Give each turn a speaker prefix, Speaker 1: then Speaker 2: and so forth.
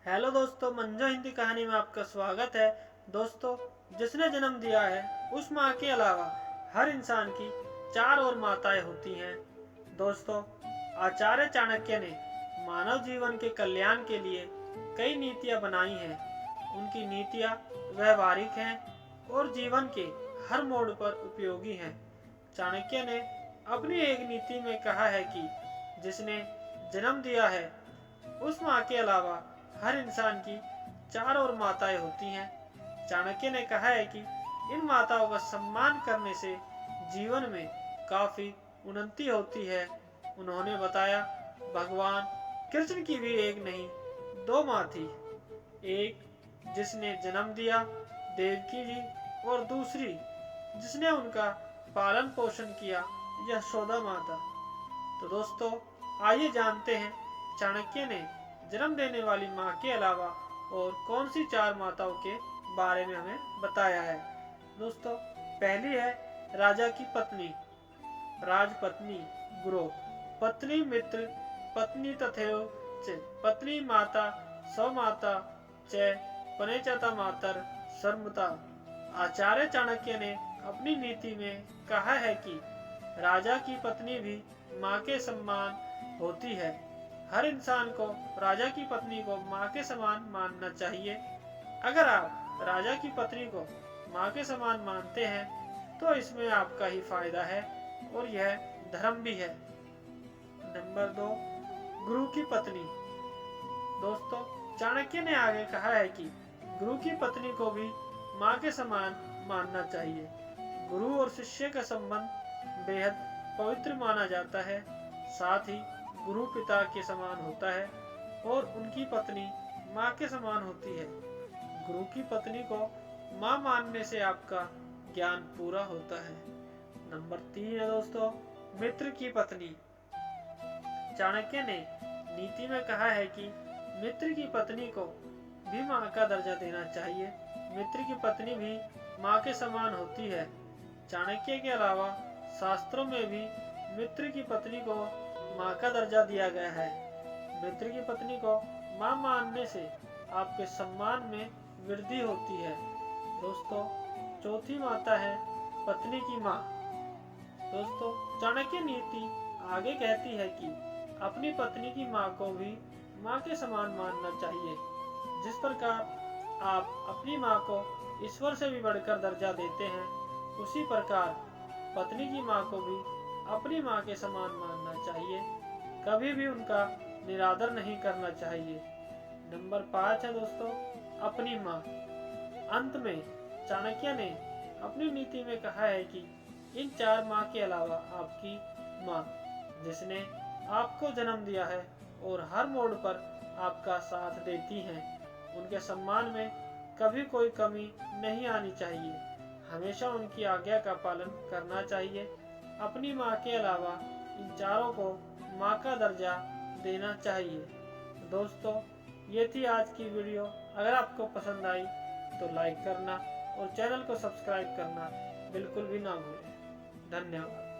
Speaker 1: Hello दोस्तों, मंजो हिंदी कहानी में आपका स्वागत है। दोस्तों, जिसने जन्म दिया है उस माँ के अलावा हर इंसान की चार और माताएं होती हैं। दोस्तों, आचार्य चाणक्य ने मानव जीवन के कल्याण के लिए कई नीतियाँ बनाई हैं। उनकी नीतियाँ व्यवहारिक हैं और जीवन के हर मोड़ पर उपयोगी हैं। चाणक्य ने अपनी एक नीति में कहा है कि जिसने जन्म दिया है उस माँ के अलावा हर इंसान की चार और माताएं होती हैं। चाणक्य ने कहा है कि इन माताओं का सम्मान करने से जीवन में काफी उन्नति होती है। उन्होंने बताया, भगवान कृष्ण की भी एक नहीं दो माँ थी। एक जिसने जन्म दिया, देवकी जी, और दूसरी जिसने उनका पालन पोषण किया, यशोदा माता। तो दोस्तों, आइए जानते हैं चाणक्य ने जन्म देने वाली माँ के अलावा और कौन सी चार माताओं के बारे में हमें बताया है। दोस्तों, पहली है राजा की पत्नी। राजपत्नी गुरु, पत्नी मित्र, पत्नी तथैव च, पत्नी माता, स्वमाता च, पनेचता मातर सर्वता। आचार्य चाणक्य ने अपनी नीति में कहा है कि राजा की पत्नी भी माँ के समान होती है। हर इंसान को राजा की पत्नी को माँ के समान मानना चाहिए। अगर आप राजा की पत्नी को माँ के समान मानते हैं तो इसमें आपका ही फायदा है और यह धर्म भी है। नंबर 2, गुरु की पत्नी। दोस्तों, चाणक्य ने आगे कहा है कि गुरु की पत्नी को भी माँ के समान मानना चाहिए। गुरु और शिष्य का संबंध बेहद पवित्र माना जाता है। साथ ही गुरु पिता के समान होता है और उनकी पत्नी माँ के समान होती है। गुरु की पत्नी को माँ मानने से आपका ज्ञान पूरा होता है। नंबर 3 है दोस्तों, मित्र की पत्नी। चाणक्य ने नीति में कहा है कि मित्र की पत्नी को भी माँ का दर्जा देना चाहिए। मित्र की पत्नी भी माँ के समान होती है। चाणक्य के अलावा शास्त्रों में भी मित्र की पत्नी को माँ का दर्जा दिया गया है। मित्र की पत्नी को माँ मानने से आपके सम्मान में वृद्धि होती है। दोस्तों, चौथी माता है पत्नी की माँ। दोस्तों, चाणक्य नीति आगे कहती है कि अपनी पत्नी की माँ को भी माँ के समान मानना चाहिए। जिस प्रकार आप अपनी माँ को ईश्वर से भी बढ़कर दर्जा देते हैं, उसी प्रकार पत्नी की माँ को भी अपनी माँ के समान मानना चाहिए। कभी भी उनका निरादर नहीं करना चाहिए। नंबर 5 है दोस्तों, अपनी माँ। अंत में चाणक्य ने अपनी नीति में कहा है कि इन चार माँ के अलावा आपकी माँ, जिसने आपको जन्म दिया है और हर मोड़ पर आपका साथ देती हैं, उनके सम्मान में कभी कोई कमी नहीं आनी चाहिए। हमेशा उनकी आज्ञा का पालन करना चाहिए। अपनी माँ के अलावा इन चारों को माँ का दर्जा देना चाहिए। दोस्तों, ये थी आज की वीडियो। अगर आपको पसंद आई तो लाइक करना और चैनल को सब्सक्राइब करना बिल्कुल भी ना भूलें। धन्यवाद।